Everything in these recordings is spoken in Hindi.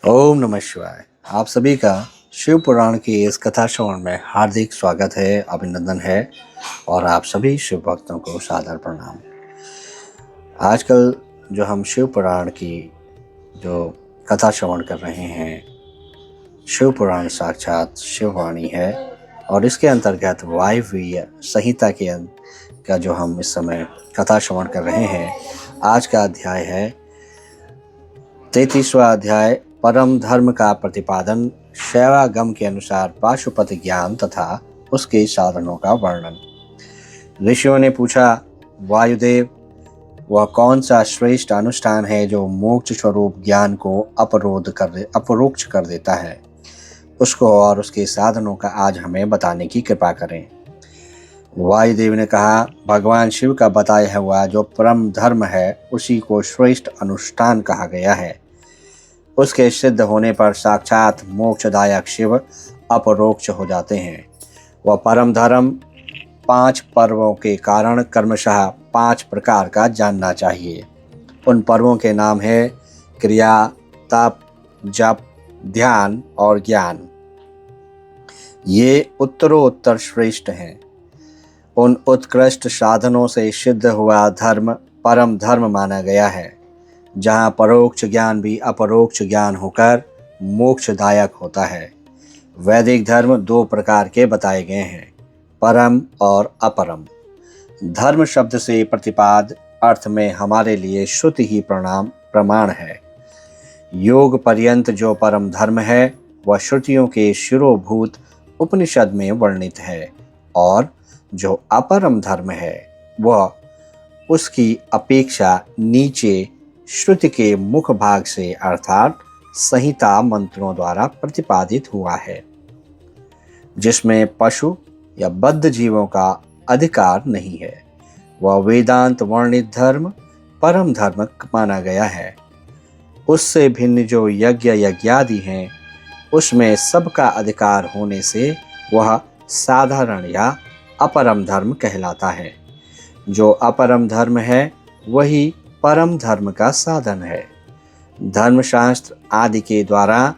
ओम नमः शिवाय। आप सभी का शिव पुराण की इस कथा श्रवण में हार्दिक स्वागत है, अभिनंदन है और आप सभी शिव भक्तों को सादर प्रणाम। आजकल जो हम शिव पुराण की जो कथा श्रवण कर रहे हैं, शिव पुराण साक्षात शिववाणी है और इसके अंतर्गत वायव्य संहिता का जो हम इस समय कथा श्रवण कर रहे हैं, आज का अध्याय है 33वां अध्याय, परम धर्म का प्रतिपादन। शैवागम के अनुसार पाशुपत ज्ञान तथा उसके साधनों का वर्णन। ऋषियों ने पूछा, वायुदेव, वह कौन सा श्रेष्ठ अनुष्ठान है जो मोक्ष स्वरूप ज्ञान को अपरोक्ष कर देता है? उसको और उसके साधनों का आज हमें बताने की कृपा करें। वायुदेव ने कहा, भगवान शिव का बताया हुआ जो परम धर्म है उसी को श्रेष्ठ अनुष्ठान कहा गया है। उसके सिद्ध होने पर साक्षात मोक्षदायक शिव अपरोक्ष हो जाते हैं। वह परम धर्म 5 पर्वों के कारण क्रमशः 5 प्रकार का जानना चाहिए। उन पर्वों के नाम है क्रिया, तप, जप, ध्यान और ज्ञान। ये उत्तरोत्तर श्रेष्ठ हैं। उन उत्कृष्ट साधनों से सिद्ध हुआ धर्म परम धर्म माना गया है, जहाँ परोक्ष ज्ञान भी अपरोक्ष ज्ञान होकर मोक्षदायक होता है। वैदिक धर्म 2 प्रकार के बताए गए हैं, परम और अपरम। धर्म शब्द से प्रतिपाद अर्थ में हमारे लिए श्रुति ही प्रमाण है। योग पर्यंत जो परम धर्म है वह श्रुतियों के शिरोभूत उपनिषद में वर्णित है, और जो अपरम धर्म है वह उसकी अपेक्षा नीचे श्रुति के मुख भाग से अर्थात संहिता मंत्रों द्वारा प्रतिपादित हुआ है, जिसमें पशु या बद्ध जीवों का अधिकार नहीं है। वह वेदांत वर्णित धर्म परम धर्म माना गया है। उससे भिन्न जो यज्ञ यज्ञादि हैं, उसमें सबका अधिकार होने से वह साधारण या अपरम धर्म कहलाता है। जो अपरम धर्म है वही परम धर्म का साधन है। धर्मशास्त्र आदि के द्वारा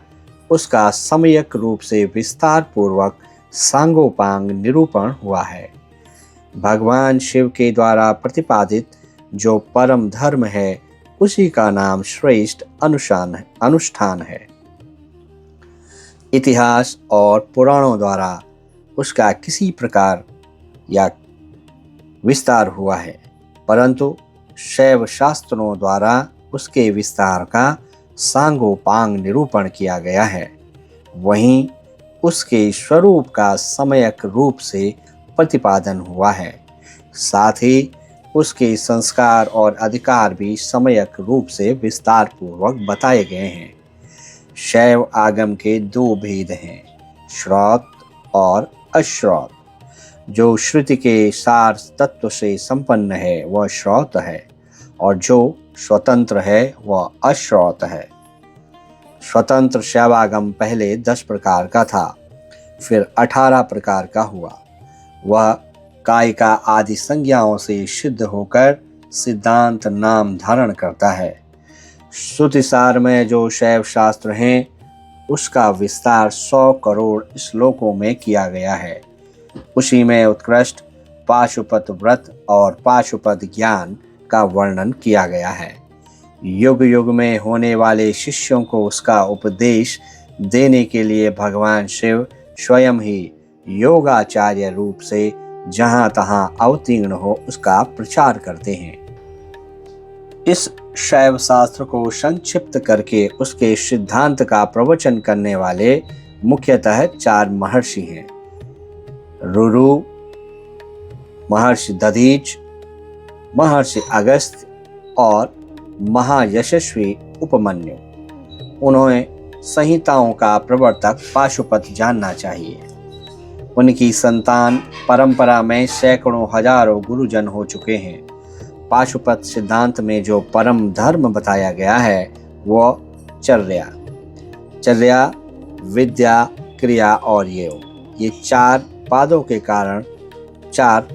उसका सम्यक रूप से विस्तार पूर्वक सांगोपांग निरूपण हुआ है। भगवान शिव के द्वारा प्रतिपादित जो परम धर्म है उसी का नाम श्रेष्ठ अनुष्ठान है। इतिहास और पुराणों द्वारा उसका किसी प्रकार या विस्तार हुआ है, परंतु शैव शास्त्रों द्वारा उसके विस्तार का सांगोपांग निरूपण किया गया है। वहीं उसके स्वरूप का सम्यक रूप से प्रतिपादन हुआ है। साथ ही उसके संस्कार और अधिकार भी सम्यक रूप से विस्तार पूर्वक बताए गए हैं। शैव आगम के 2 भेद हैं, श्रौत और अश्रौत। जो श्रुति के सार तत्व से संपन्न है वह श्रौत है, और जो स्वतंत्र है वह अश्रौत है। स्वतंत्र शैवागम पहले 10 प्रकार का था, फिर 18 प्रकार का हुआ। वह कायिका आदि संज्ञाओं से सिद्ध होकर सिद्धांत नाम धारण करता है। श्रुतिसार में जो शैव शास्त्र हैं उसका विस्तार 100 करोड़ श्लोकों में किया गया है। उसी में उत्कृष्ट पाशुपत व्रत और पाशुपत ज्ञान का वर्णन किया गया है। युग युग में होने वाले शिष्यों को उसका उपदेश देने के लिए भगवान शिव स्वयं ही योगाचार्य रूप से जहाँ तहाँ अवतीर्ण हो उसका प्रचार करते हैं। इस शैव शास्त्र को संक्षिप्त करके उसके सिद्धांत का प्रवचन करने वाले मुख्यतः 4 महर्षि हैं, रुरु, महर्षि दधीच, महर्षि अगस्त्य और महायशस्वी उपमन्यु। उन्हें संहिताओं का प्रवर्तक पाशुपत जानना चाहिए। उनकी संतान परंपरा में सैकड़ों हजारों गुरुजन हो चुके हैं। पाशुपत सिद्धांत में जो परम धर्म बताया गया है वह चर्या, विद्या, क्रिया और योग, ये 4 पादों के कारण 4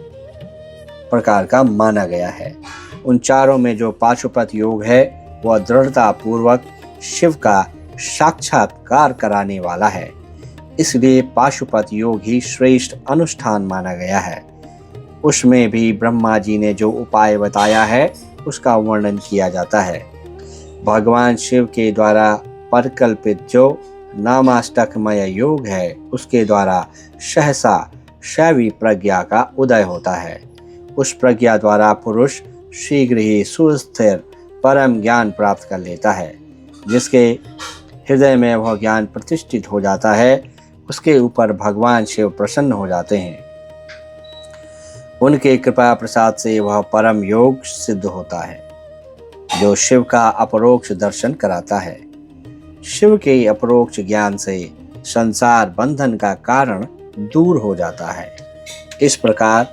प्रकार का माना गया है। उन चारों में जो पाशुपत योग है वह दृढ़ता पूर्वक शिव का साक्षात्कार कराने वाला है। इसलिए पाशुपत योग ही श्रेष्ठ अनुष्ठान माना गया है। उसमें भी ब्रह्मा जी ने जो उपाय बताया है उसका वर्णन किया जाता है। भगवान शिव के द्वारा परिकल्पित जो नामाष्टकमय योग है उसके द्वारा सहसा शैवी प्रज्ञा का उदय होता है। उस प्रज्ञा द्वारा पुरुष शीघ्र ही सुस्थिर परम ज्ञान प्राप्त कर लेता है। जिसके हृदय में वह ज्ञान प्रतिष्ठित हो जाता है उसके ऊपर भगवान शिव प्रसन्न हो जाते हैं। उनके कृपा प्रसाद से वह परम योग सिद्ध होता है जो शिव का अपरोक्ष दर्शन कराता है। शिव के अपरोक्ष ज्ञान से संसार बंधन का कारण दूर हो जाता है। इस प्रकार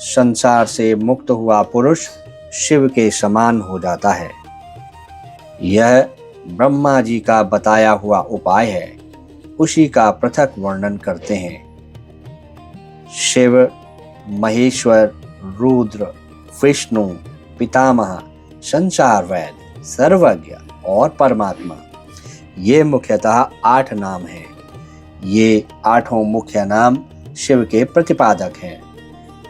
संसार से मुक्त हुआ पुरुष शिव के समान हो जाता है। यह ब्रह्मा जी का बताया हुआ उपाय है, उसी का पृथक वर्णन करते हैं। शिव, महेश्वर, रुद्र, विष्णु, पितामह, संसार वैद्य, सर्वज्ञ और परमात्मा, ये मुख्यतः 8 नाम हैं। ये 8 मुख्य नाम शिव के प्रतिपादक हैं।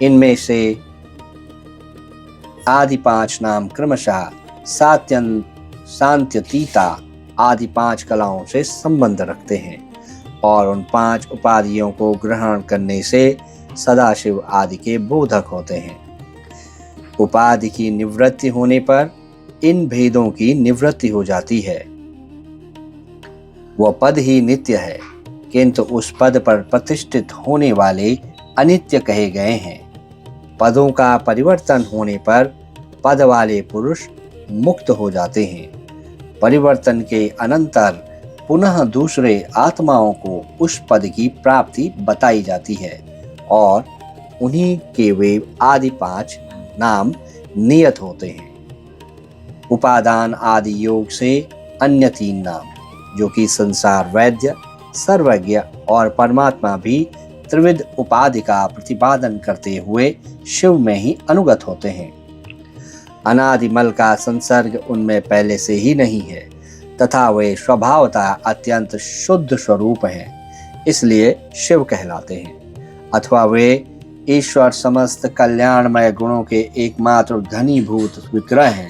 इनमें से आदि 5 नाम क्रमशः शांत्यतीता आदि 5 कलाओं से संबंध रखते हैं और उन 5 उपाधियों को ग्रहण करने से सदाशिव आदि के बोधक होते हैं। उपाधि की निवृत्ति होने पर इन भेदों की निवृत्ति हो जाती है। वह पद ही नित्य है, किंतु उस पद पर प्रतिष्ठित होने वाले अनित्य कहे गए हैं। पदों का परिवर्तन होने पर पद वाले पुरुष मुक्त हो जाते हैं। परिवर्तन के अनंतर पुनः दूसरे आत्माओं को उस पद की प्राप्ति बताई जाती है और उन्हीं के वे आदि 5 नाम नियत होते हैं। उपादान आदि योग से अन्य 3 नाम जो कि संसार वैद्य, सर्वज्ञ और परमात्मा भी त्रिविध उपाधि का प्रतिपादन करते हुए शिव में ही अनुगत होते हैं। अनादिमल का संसर्ग उनमें पहले से ही नहीं है तथा वे स्वभावतः अत्यंत शुद्ध स्वरूप हैं, इसलिए शिव कहलाते हैं। अथवा वे ईश्वर समस्त कल्याणमय गुणों के एकमात्र घनीभूत विग्रह हैं,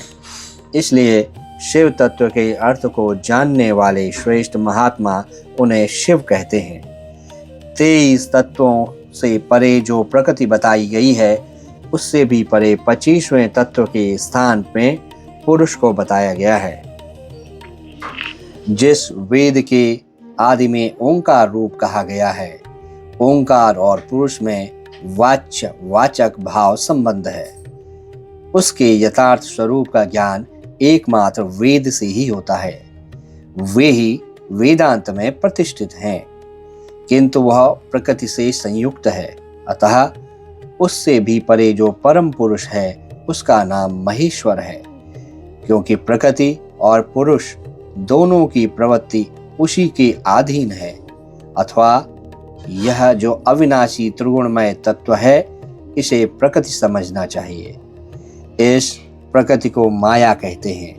इसलिए शिव तत्व के अर्थ को जानने वाले श्रेष्ठ महात्मा उन्हें शिव कहते हैं। 23 तत्वों से परे जो प्रकृति बताई गई है उससे भी परे 25वें तत्व के स्थान में पुरुष को बताया गया है। जिस वेद के आदि में ओंकार रूप कहा गया है, ओंकार और पुरुष में वाच्य वाचक भाव संबंध है। उसके यथार्थ स्वरूप का ज्ञान एकमात्र वेद से ही होता है। वे ही वेदांत में प्रतिष्ठित हैं, किंतु वह प्रकृति से संयुक्त है। अतः उससे भी परे जो परम पुरुष है उसका नाम महेश्वर है, क्योंकि प्रकृति और पुरुष दोनों की प्रवृत्ति उसी के अधीन है। अथवा यह जो अविनाशी त्रिगुणमय तत्व है इसे प्रकृति समझना चाहिए। इस प्रकृति को माया कहते हैं।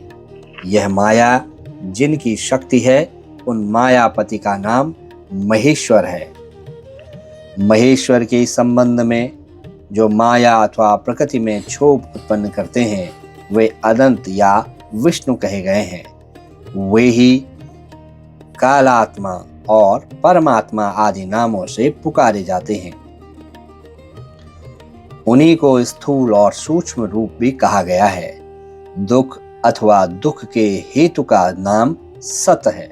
यह माया जिनकी शक्ति है उन मायापति का नाम महेश्वर है। महेश्वर के संबंध में जो माया अथवा प्रकृति में क्षोभ उत्पन्न करते हैं वे अनंत या विष्णु कहे गए हैं। वे ही कालात्मा और परमात्मा आदि नामों से पुकारे जाते हैं। उन्हीं को स्थूल और सूक्ष्म रूप भी कहा गया है। दुख अथवा दुख के हेतु का नाम सत है।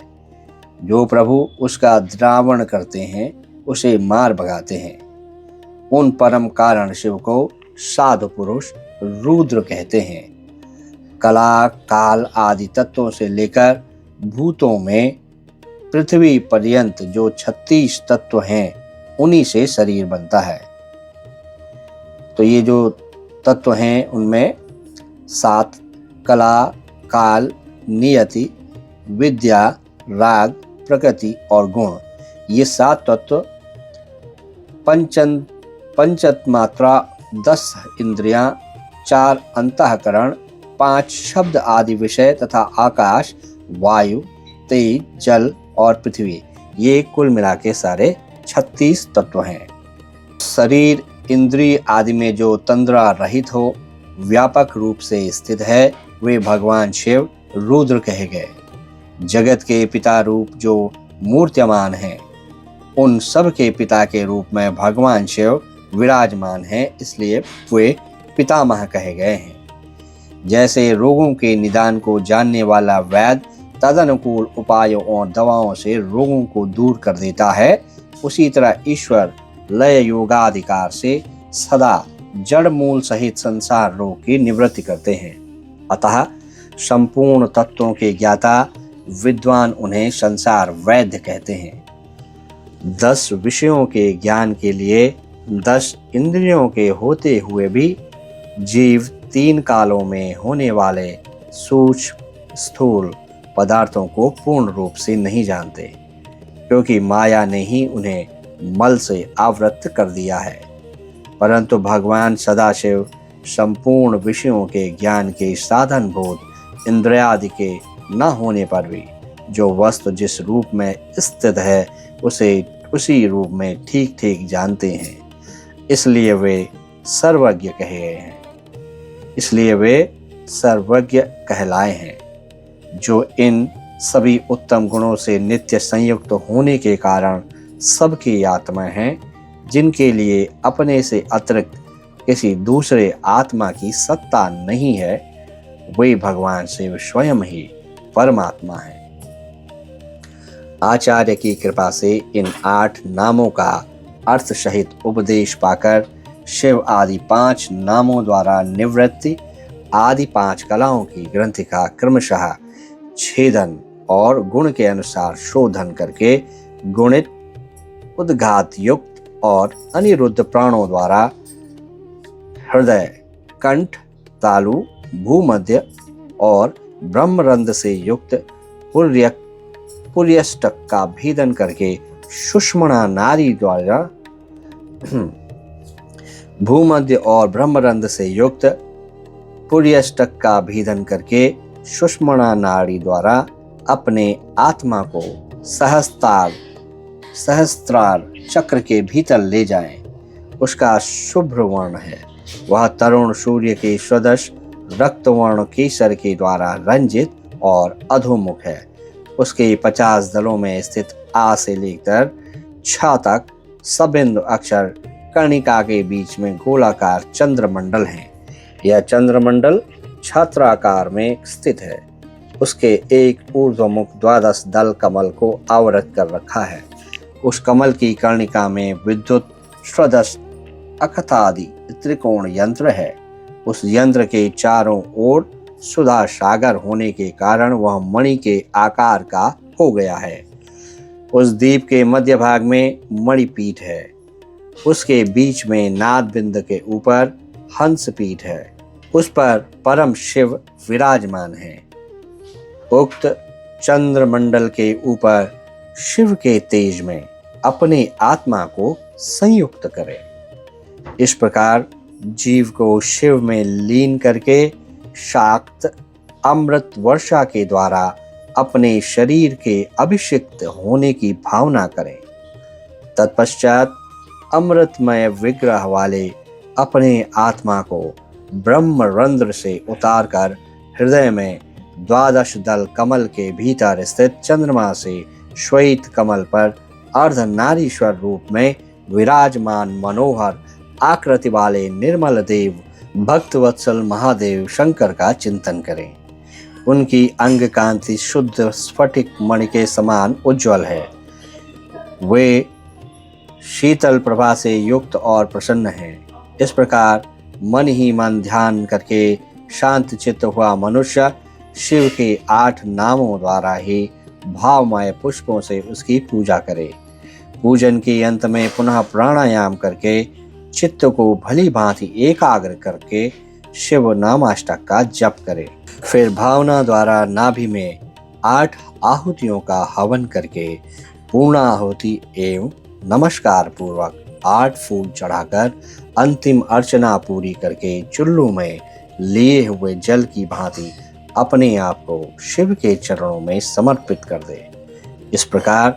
जो प्रभु उसका द्रावण करते हैं उसे मार भगाते हैं। उन परम कारण शिव को साधु पुरुष रुद्र कहते हैं। कला काल आदि तत्वों से लेकर भूतों में पृथ्वी पर्यंत जो 36 तत्व हैं उन्हीं से शरीर बनता है। तो ये जो तत्व हैं उनमें 7 कला, काल, नियति, विद्या, राग, प्रकृति और गुण, ये 7 तत्व, पंचतन्मात्रा, 10 इंद्रियां, 4 अंतःकरण, 5 शब्द आदि विषय तथा आकाश, वायु, तेज, जल और पृथ्वी, ये कुल मिला के सारे 36 तत्व हैं। शरीर, इंद्रिय आदि में जो तंद्रा रहित हो, व्यापक रूप से स्थित है, वे भगवान शिव रुद्र कहे गए। जगत के पिता रूप जो मूर्तिमान हैं, उन सब के पिता के रूप में भगवान शिव विराजमान हैं, इसलिए वे पितामह कहे गए हैं। जैसे रोगों के निदान को जानने वाला वैद्य तदनुकूल उपायों और दवाओं से रोगों को दूर कर देता है, उसी तरह ईश्वर लय योगाधिकार से सदा जड़ मूल सहित संसार रोग की निवृत्ति करते हैं। अतः संपूर्ण तत्वों के ज्ञाता विद्वान उन्हें संसार वैद्य कहते हैं। 10 विषयों के ज्ञान के लिए 10 इंद्रियों के होते हुए भी जीव 3 कालों में होने वाले सूक्ष्म स्थूल पदार्थों को पूर्ण रूप से नहीं जानते, क्योंकि माया ने ही उन्हें मल से आवृत कर दिया है। परंतु भगवान सदाशिव संपूर्ण विषयों के ज्ञान के साधनभूत इंद्रियादि के न होने पर भी जो वस्तु जिस रूप में स्थित है उसे उसी रूप में ठीक ठीक जानते हैं, इसलिए वे सर्वज्ञ कहे गए हैं। इसलिए वे सर्वज्ञ कहलाए हैं। जो इन सभी उत्तम गुणों से नित्य संयुक्त होने के कारण सबकी आत्मा हैं, जिनके लिए अपने से अतिरिक्त किसी दूसरे आत्मा की सत्ता नहीं है, वे भगवान शिव स्वयं ही परमात्मा है। आचार्य की कृपा से इन 8 नामों का अर्थ सहित उपदेश पाकर शिव आदि 5 नामों द्वारा निवृत्ति आदि 5 कलाओं की ग्रंथिका क्रमशः छेदन और गुण के अनुसार शोधन करके गुणित, उद्घात युक्त और अनिरुद्ध प्राणों द्वारा हृदय, कंठ, तालु, भूमध्य और ब्रह्मरंध्र से युक्त पुर्यष्टक का भेदन करके सुषुम्ना नाड़ी द्वारा भूमध्य और ब्रह्मरंध्र से युक्त पुर्यष्टक का भेदन करके सुषुम्ना नाड़ी द्वारा अपने आत्मा को सहस्त्रार चक्र के भीतर ले जाएं। उसका शुभ्र वर्ण है, वह तरुण सूर्य के सदृश रक्तवर्ण केसर के द्वारा रंजित और अधोमुख है। उसके 50 दलों में स्थित आ से लेकर छ तक सबिंदु अक्षर कर्णिका के बीच में गोलाकार चंद्रमंडल है। यह चंद्रमंडल छत्राकार में स्थित है। उसके एक ऊर्ध्वमुख 12 दल कमल को आवृत कर रखा है। उस कमल की कर्णिका में विद्युत सदृश अखतादि त्रिकोण यंत्र है। उस यंत्र के चारों ओर सुधा सागर होने के कारण वह मणि के आकार का हो गया है। उस द्वीप के मध्य भाग में मणिपीठ है। उसके बीच में नाद बिंद के ऊपर हंस पीठ है। उस पर परम शिव विराजमान है। उक्त चंद्रमंडल के ऊपर शिव के तेज में अपने आत्मा को संयुक्त करें। इस प्रकार जीव को शिव में लीन करके शाक्त अमृत वर्षा के द्वारा अपने शरीर के अभिषिक्त होने की भावना करें। तत्पश्चात अमृतमय विग्रह वाले अपने आत्मा को ब्रह्मरंध्र से उतारकर हृदय में 12 दल कमल के भीतर स्थित चंद्रमा से श्वेत कमल पर अर्धनारीश्वर रूप में विराजमान मनोहर आकृति वाले निर्मल देव भक्तवत्सल महादेव शंकर का चिंतन करें। उनकी अंग कांति शुद्ध स्फटिक मणि के समान उज्जवल है। वे शीतल प्रभा से युक्त और प्रसन्न हैं। इस प्रकार मन ही मन ध्यान करके शांत चित्त हुआ मनुष्य शिव के 8 नामों द्वारा ही भावमय पुष्पों से उसकी पूजा करे। पूजन के अंत में पुनः प्राणायाम करके चित्त को भली भांति एकाग्र करके शिव नामाष्टक का जप करे। फिर भावना द्वारा नाभि में 8 आहुतियों का हवन करके पूर्णाहुति एवं नमस्कार पूर्वक 8 फूल चढ़ाकर अंतिम अर्चना पूरी करके चुल्लू में लिए हुए जल की भांति अपने आप को शिव के चरणों में समर्पित कर दे। इस प्रकार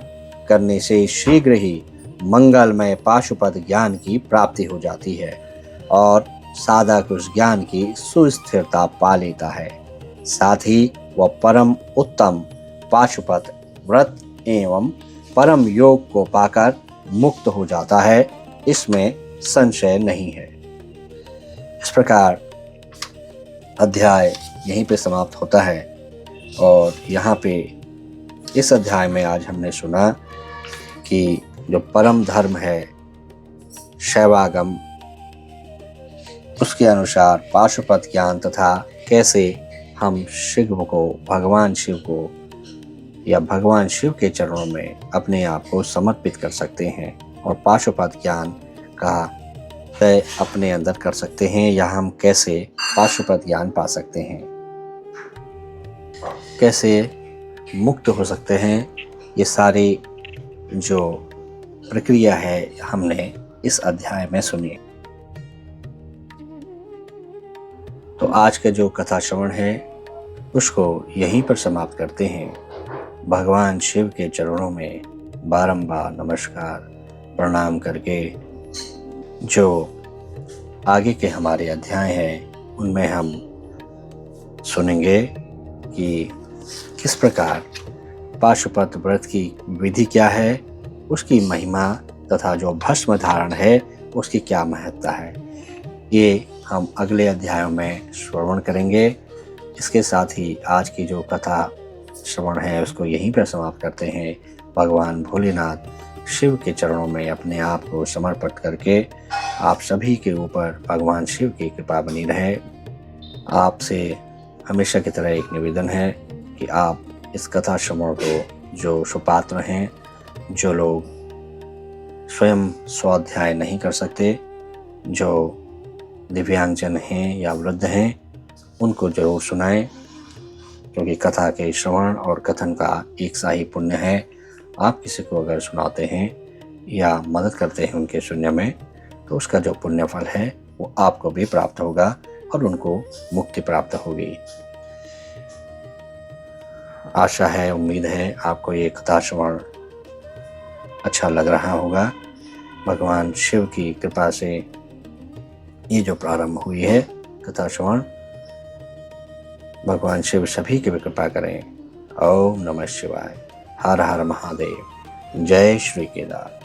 करने से शीघ्र ही मंगलमय पाशुपत ज्ञान की प्राप्ति हो जाती है और साधक उस ज्ञान की सुस्थिरता पा लेता है। साथ ही वह परम उत्तम पाशुपत व्रत एवं परम योग को पाकर मुक्त हो जाता है, इसमें संशय नहीं है। इस प्रकार अध्याय यहीं पे समाप्त होता है और यहाँ पे इस अध्याय में आज हमने सुना कि जो परम धर्म है शैवागम, उसके अनुसार पाशुपत ज्ञान तथा कैसे हम शिव को, भगवान शिव को या भगवान शिव के चरणों में अपने आप को समर्पित कर सकते हैं और पाशुपत ज्ञान का तय अपने अंदर कर सकते हैं, या हम कैसे पाशुपत ज्ञान पा सकते हैं, कैसे मुक्त हो सकते हैं। ये सारी जो प्रक्रिया है हमने इस अध्याय में सुनी। तो आज का जो कथा श्रवण है उसको यहीं पर समाप्त करते हैं। भगवान शिव के चरणों में बारंबार नमस्कार प्रणाम करके जो आगे के हमारे अध्याय हैं उनमें हम सुनेंगे कि किस प्रकार पाशुपत व्रत की विधि क्या है, उसकी महिमा तथा जो भस्म धारण है उसकी क्या महत्ता है। ये हम अगले अध्यायों में श्रवण करेंगे। इसके साथ ही आज की जो कथा श्रवण है उसको यहीं पर समाप्त करते हैं। भगवान भोलेनाथ शिव के चरणों में अपने आप को समर्पित करके आप सभी के ऊपर भगवान शिव की कृपा बनी रहे। आपसे हमेशा की तरह एक निवेदन है कि आप इस कथा श्रवण को, जो सुपात्र हैं, जो लोग स्वयं स्वाध्याय नहीं कर सकते, जो दिव्यांगजन हैं या वृद्ध हैं, उनको जरूर सुनाएं, क्योंकि कथा के श्रवण और कथन का एक सा ही पुण्य है। आप किसी को अगर सुनाते हैं या मदद करते हैं उनके सुनने में, तो उसका जो पुण्य फल है वो आपको भी प्राप्त होगा और उनको मुक्ति प्राप्त होगी। आशा है, उम्मीद है आपको ये कथा श्रवण अच्छा लग रहा होगा। भगवान शिव की कृपा से ये जो प्रारंभ हुई है कथा श्रवण, भगवान शिव सभी की भी कृपा करें। ओम नमः शिवाय। हर हर महादेव। जय श्री केदार।